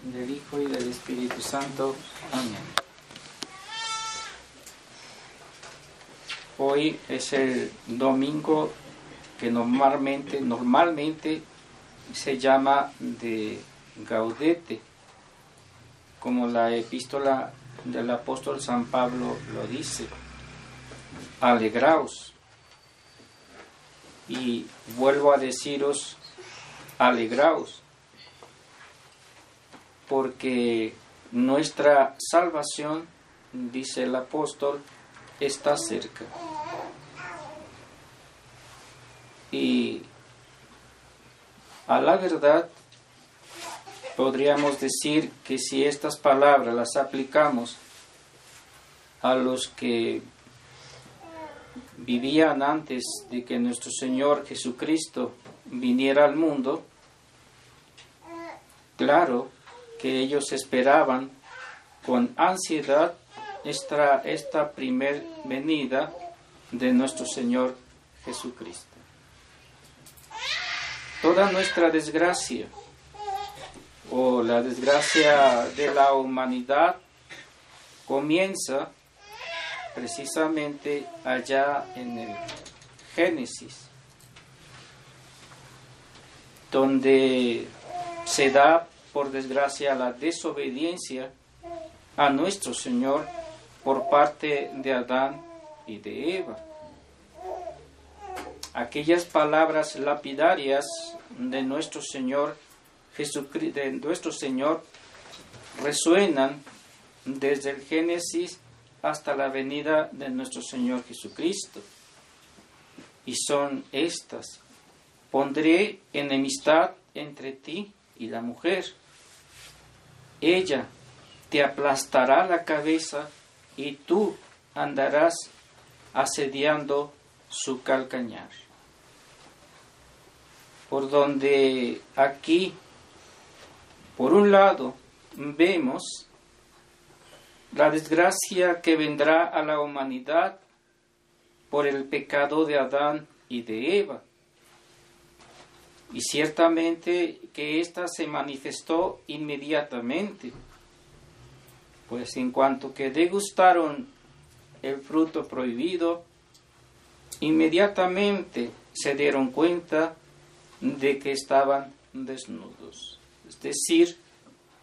del Hijo y del Espíritu Santo. Amén. Hoy es el domingo que normalmente se llama de Gaudete, como la epístola del apóstol San Pablo lo dice. Alegraos. Y vuelvo a deciros, alegraos, porque nuestra salvación, dice el apóstol, está cerca. Y a la verdad, podríamos decir que si estas palabras las aplicamos a los que vivían antes de que nuestro Señor Jesucristo viniera al mundo, claro que ellos esperaban con ansiedad esta primer venida de nuestro Señor Jesucristo. Toda nuestra desgracia, o la desgracia de la humanidad, comienza precisamente allá en el Génesis, donde se da, por desgracia, la desobediencia a nuestro Señor por parte de Adán y de Eva. Aquellas palabras lapidarias de nuestro Señor Jesucristo, de nuestro Señor, resuenan desde el Génesis hasta la venida de nuestro Señor Jesucristo. Y son estas: pondré enemistad entre ti y la mujer. Ella te aplastará la cabeza y tú andarás asediando su calcañar. Por donde aquí, por un lado, vemos la desgracia que vendrá a la humanidad por el pecado de Adán y de Eva. Y ciertamente que ésta se manifestó inmediatamente, pues en cuanto que degustaron el fruto prohibido, inmediatamente se dieron cuenta de que estaban desnudos, es decir,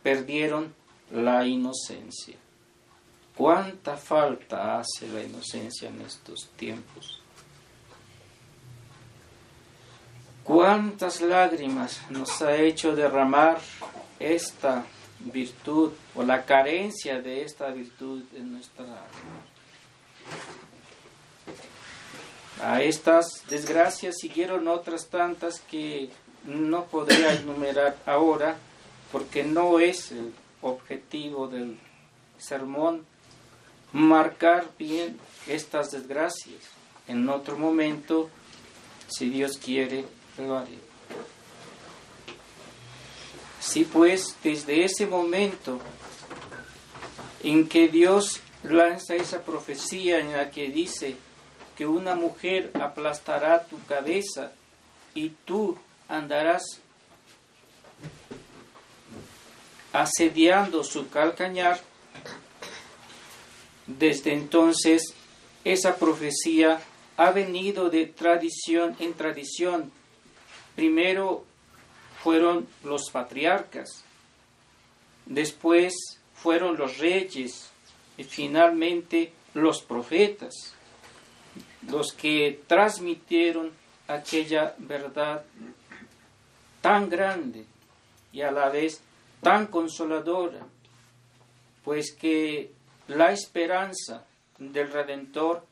perdieron la inocencia. ¿Cuánta falta hace la inocencia en estos tiempos? ¿Cuántas lágrimas nos ha hecho derramar esta virtud o la carencia de esta virtud en nuestra alma? A estas desgracias siguieron otras tantas que no podría enumerar ahora, porque no es el objetivo del sermón marcar bien estas desgracias. En otro momento, si Dios quiere, lo haré. Sí, pues, desde ese momento en que Dios lanza esa profecía en la que dice que una mujer aplastará tu cabeza y tú andarás asediando su calcañar, desde entonces esa profecía ha venido de tradición en tradición. Primero fueron los patriarcas, después fueron los reyes y finalmente los profetas, los que transmitieron aquella verdad tan grande y a la vez tan consoladora, pues que la esperanza del Redentor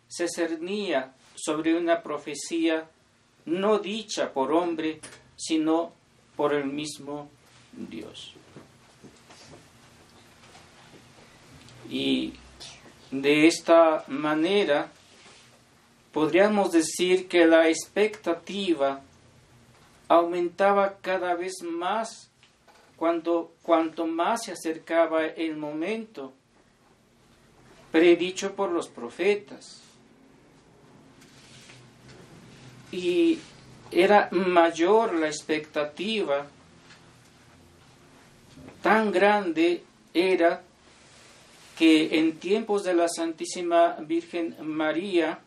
se cernía sobre una profecía no dicha por hombre, sino por el mismo Dios. Y de esta manera podríamos decir que la expectativa aumentaba cada vez más cuanto más se acercaba el momento predicho por los profetas. Y era mayor la expectativa tan grande era que en tiempos de la Santísima Virgen María,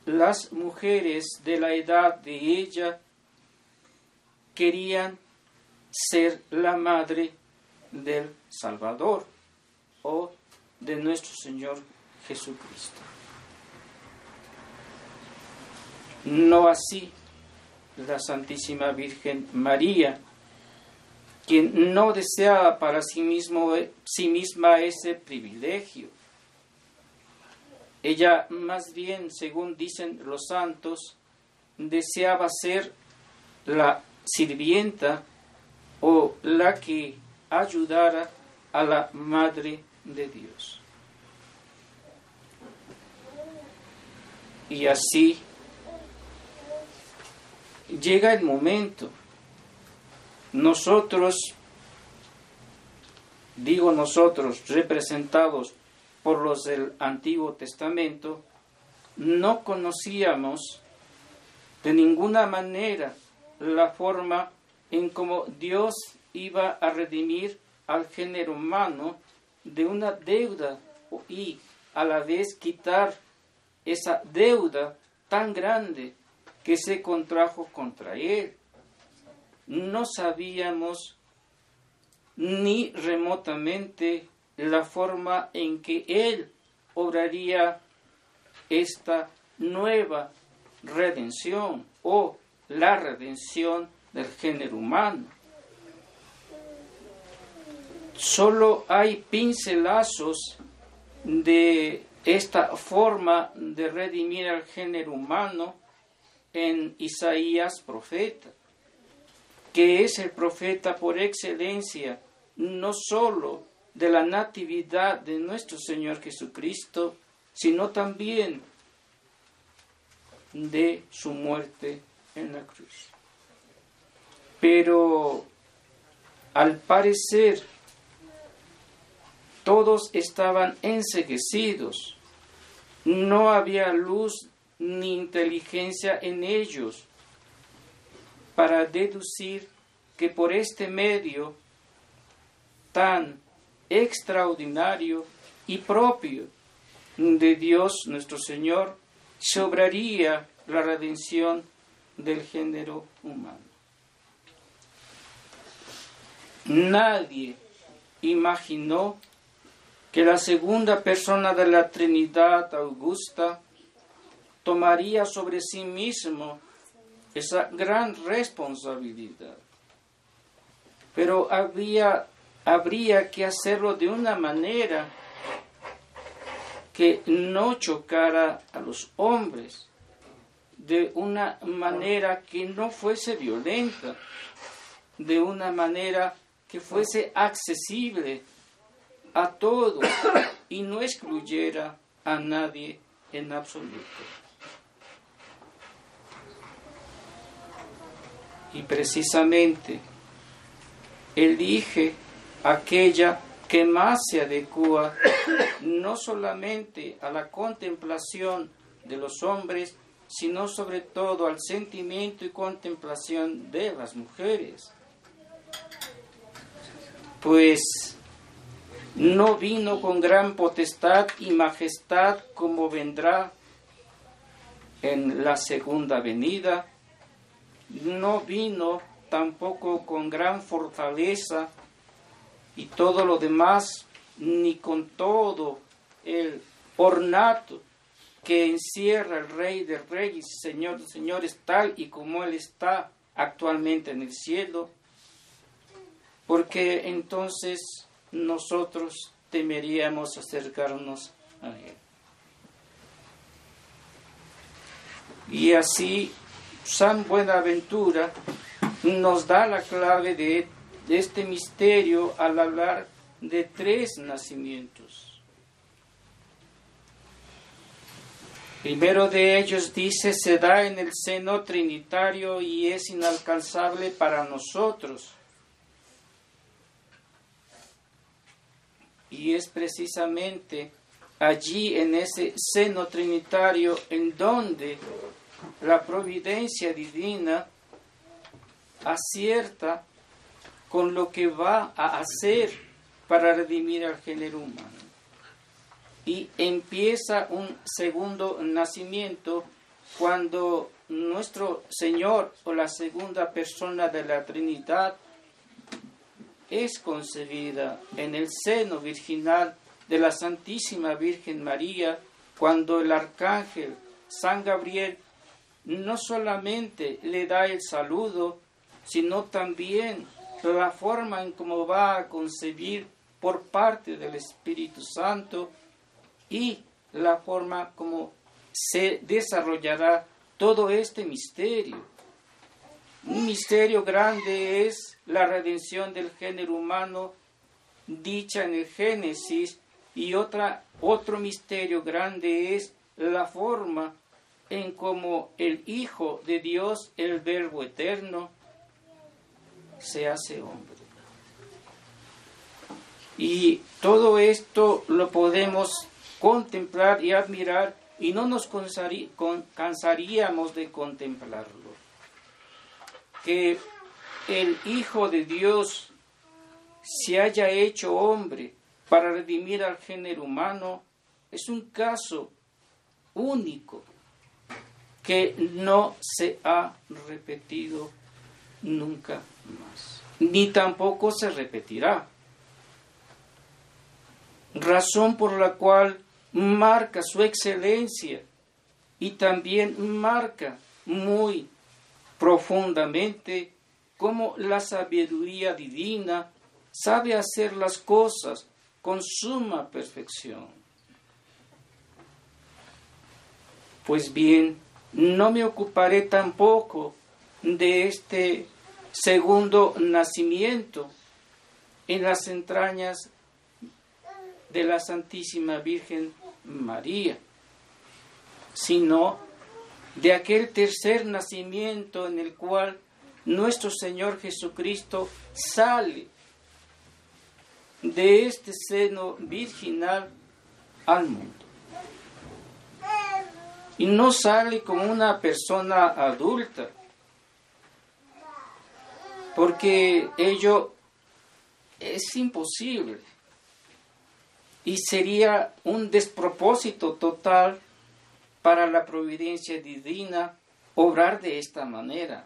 las mujeres de la edad de ella querían ser la madre del Salvador o de nuestro Señor Jesucristo. No así la Santísima Virgen María, quien no deseaba para sí misma ese privilegio. Ella más bien, según dicen los santos, deseaba ser la sirvienta o la que ayudara a la Madre de Dios. Y así llega el momento. Nosotros, digo nosotros, representados por los del Antiguo Testamento, no conocíamos de ninguna manera la forma en cómo Dios iba a redimir al género humano de una deuda y a la vez quitar esa deuda tan grande que se contrajo contra él. No sabíamos ni remotamente la forma en que él obraría esta nueva redención o la redención del género humano. Solo hay pincelazos de esta forma de redimir al género humano en Isaías profeta, que es el profeta por excelencia, no solo de la natividad de nuestro Señor Jesucristo, sino también de su muerte en la cruz. Pero al parecer todos estaban enceguecidos, no había luz ni inteligencia en ellos para deducir que por este medio tan extraordinario y propio de Dios nuestro Señor se obraría la redención del género humano. Nadie imaginó que la segunda persona de la Trinidad augusta tomaría sobre sí mismo esa gran responsabilidad. Pero habría que hacerlo de una manera que no chocara a los hombres, de una manera que no fuese violenta, de una manera que fuese accesible a todos y no excluyera a nadie en absoluto. Y precisamente elige aquella que más se adecua no solamente a la contemplación de los hombres, sino sobre todo al sentimiento y contemplación de las mujeres. Pues no vino con gran potestad y majestad como vendrá en la segunda venida, no vino tampoco con gran fortaleza y todo lo demás, ni con todo el ornato que encierra el Rey de Reyes y Señor de Señores, tal y como Él está actualmente en el cielo, porque entonces nosotros temeríamos acercarnos a Él. Y así San Buenaventura nos da la clave de este misterio al hablar de 3 nacimientos. Primero de ellos dice, se da en el seno trinitario y es inalcanzable para nosotros. Y es precisamente allí en ese seno trinitario en donde la providencia divina acierta con lo que va a hacer para redimir al género humano. Y empieza un segundo nacimiento cuando nuestro Señor, o la segunda persona de la Trinidad, es concebida en el seno virginal de la Santísima Virgen María, cuando el arcángel San Gabriel no solamente le da el saludo, sino también la forma en cómo va a concebir por parte del Espíritu Santo y la forma como se desarrollará todo este misterio. Un misterio grande es la redención del género humano dicha en el Génesis, y otro misterio grande es la forma en cómo el Hijo de Dios, el Verbo eterno, se hace hombre. Y todo esto lo podemos contemplar y admirar, y no nos cansaríamos de contemplarlo. Que el Hijo de Dios se haya hecho hombre para redimir al género humano es un caso único que no se ha repetido nunca más, ni tampoco se repetirá. Razón por la cual marca su excelencia y también marca muy profundamente cómo la sabiduría divina sabe hacer las cosas con suma perfección. Pues bien, no me ocuparé tampoco de este segundo nacimiento en las entrañas de la Santísima Virgen María, sino de aquel tercer nacimiento en el cual nuestro Señor Jesucristo sale de este seno virginal al mundo. Y no sale como una persona adulta, porque ello es imposible y sería un despropósito total para la providencia divina obrar de esta manera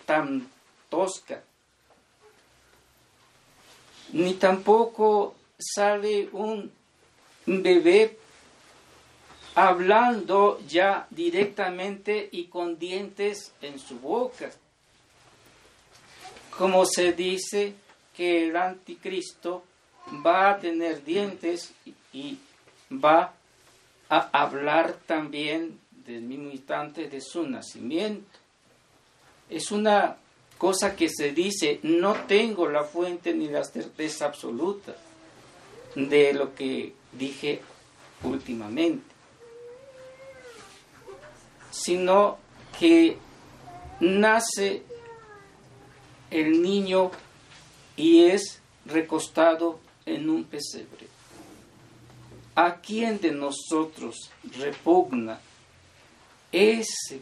tan tosca. Ni tampoco sale un bebé hablando ya directamente y con dientes en su boca, como se dice que el anticristo va a tener dientes y va a hablar también del mismo instante de su nacimiento. Es una cosa que se dice, no tengo la fuente ni la certeza absoluta de lo que dije últimamente, sino que nace el niño y es recostado en un pesebre. ¿A quién de nosotros repugna ese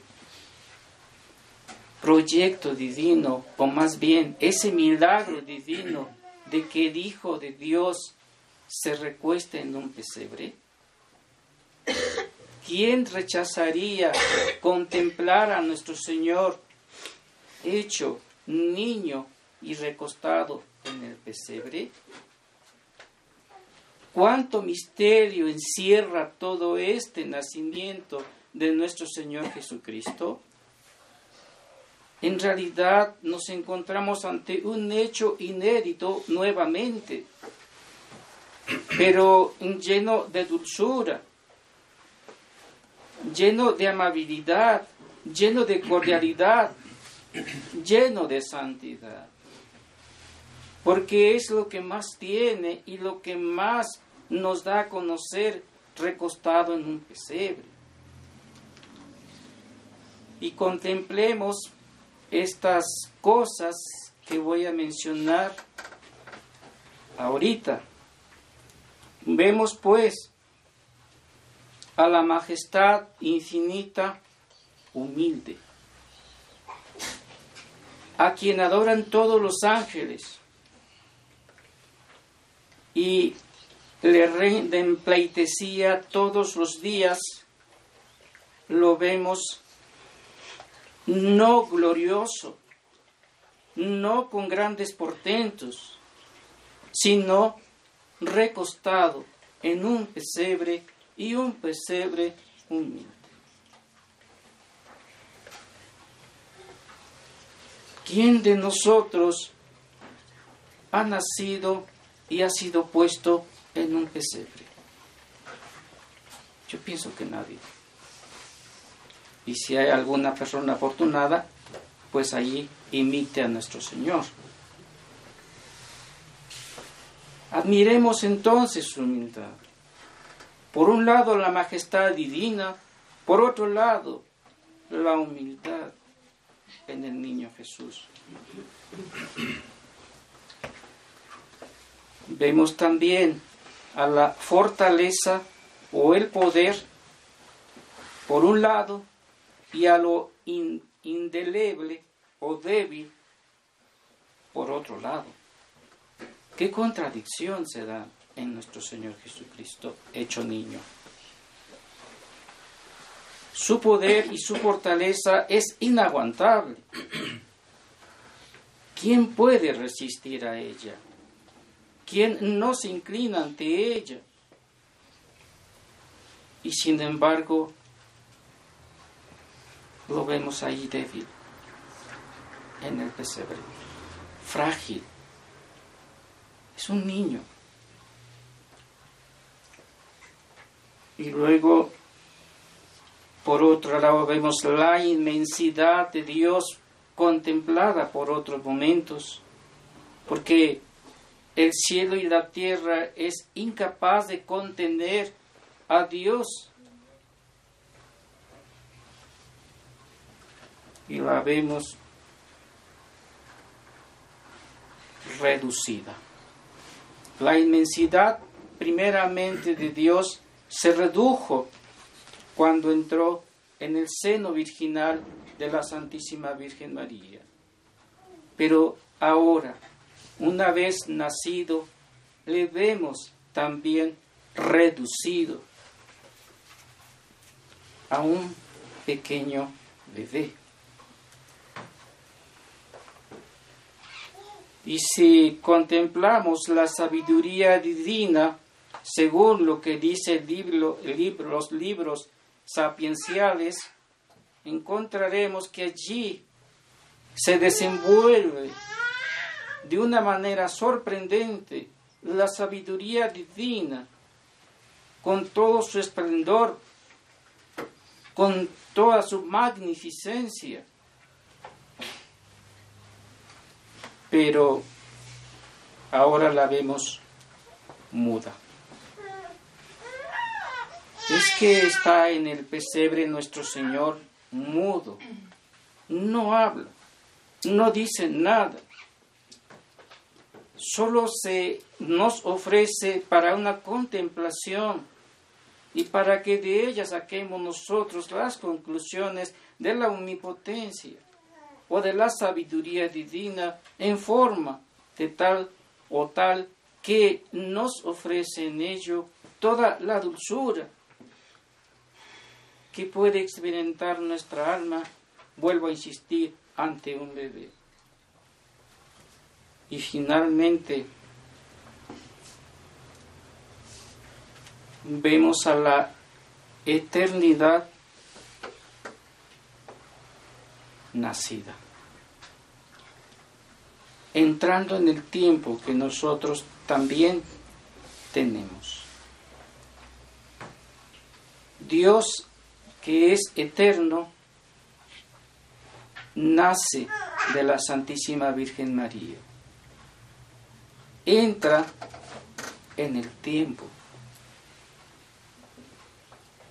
proyecto divino, o más bien ese milagro divino de que el Hijo de Dios se recueste en un pesebre? ¿Quién rechazaría contemplar a nuestro Señor hecho niño y recostado en el pesebre? ¿Cuánto misterio encierra todo este nacimiento de nuestro Señor Jesucristo? En realidad nos encontramos ante un hecho inédito nuevamente, pero lleno de dulzura, lleno de amabilidad, lleno de cordialidad, lleno de santidad. Porque es lo que más tiene y lo que más nos da a conocer recostado en un pesebre. Y contemplemos estas cosas que voy a mencionar ahorita. Vemos pues a la majestad infinita, humilde, a quien adoran todos los ángeles, y le rinden pleitesía todos los días, lo vemos no glorioso, no con grandes portentos, sino recostado en un pesebre, y un pesebre humilde. ¿Quién de nosotros ha nacido y ha sido puesto en un pesebre? Yo pienso que nadie. Y si hay alguna persona afortunada, pues allí imite a nuestro Señor. Admiremos entonces su humildad. Por un lado la majestad divina, por otro lado la humildad en el niño Jesús. Vemos también a la fortaleza o el poder por un lado y a lo indeleble o débil por otro lado. ¿Qué contradicción se da en nuestro Señor Jesucristo hecho niño? Su poder y su fortaleza es inaguantable. ¿Quién puede resistir a ella? ¿Quién no se inclina ante ella? Y sin embargo, lo vemos ahí débil, en el pesebre, frágil. Es un niño. Y luego, por otro lado, vemos la inmensidad de Dios contemplada por otros momentos, porque el cielo y la tierra es incapaz de contener a Dios. Y la vemos reducida. La inmensidad primeramente de Dios se redujo cuando entró en el seno virginal de la Santísima Virgen María. Pero ahora, una vez nacido, le vemos también reducido a un pequeño bebé. Y si contemplamos la sabiduría divina, según lo que dice los libros sapienciales, encontraremos que allí se desenvuelve de una manera sorprendente la sabiduría divina, con todo su esplendor, con toda su magnificencia. Pero ahora la vemos muda. Es que está en el pesebre nuestro Señor mudo, no habla, no dice nada. Solo se nos ofrece para una contemplación y para que de ella saquemos nosotros las conclusiones de la omnipotencia o de la sabiduría divina en forma de tal o tal que nos ofrece en ello toda la dulzura que puede experimentar nuestra alma, vuelvo a insistir, ante un bebé. Y finalmente vemos a la eternidad nacida, entrando en el tiempo que nosotros también tenemos. Dios, que es eterno, nace de la Santísima Virgen María. Entra en el tiempo.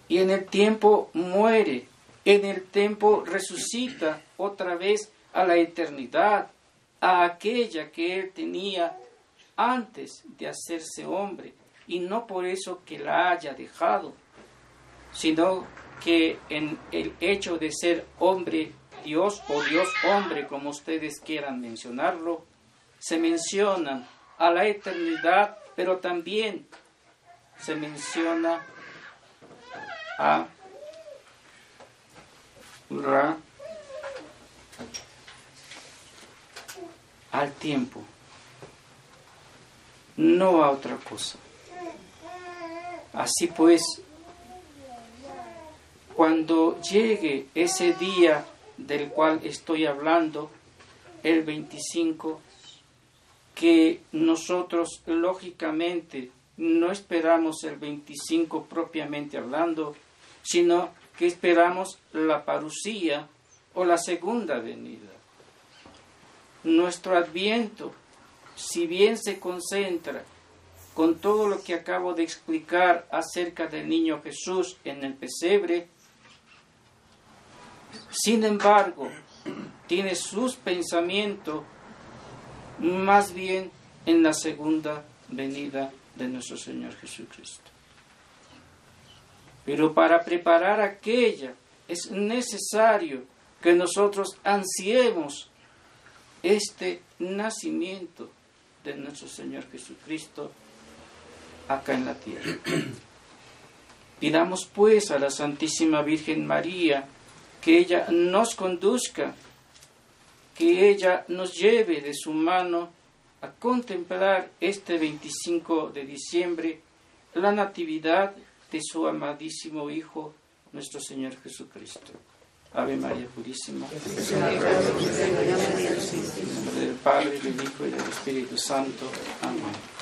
Y en el tiempo muere. En el tiempo resucita otra vez a la eternidad, a aquella que él tenía antes de hacerse hombre. Y no por eso que la haya dejado, sino que en el hecho de ser hombre Dios o Dios hombre, como ustedes quieran mencionarlo, se mencionan a la eternidad pero también se menciona al tiempo, no a otra cosa. Así pues, cuando llegue ese día del cual estoy hablando, el 25, que nosotros lógicamente no esperamos el 25 propiamente hablando, sino que esperamos la parusía o la segunda venida. Nuestro adviento, si bien se concentra con todo lo que acabo de explicar acerca del niño Jesús en el pesebre, sin embargo, tiene sus pensamientos más bien en la segunda venida de nuestro Señor Jesucristo. Pero para preparar aquella es necesario que nosotros ansiemos este nacimiento de nuestro Señor Jesucristo acá en la tierra. Pidamos pues a la Santísima Virgen María que ella nos conduzca, que ella nos lleve de su mano a contemplar este 25 de diciembre la natividad de su amadísimo Hijo, nuestro Señor Jesucristo. Ave María Purísima. En nombre del Padre, del Hijo y del Espíritu Santo. Amén.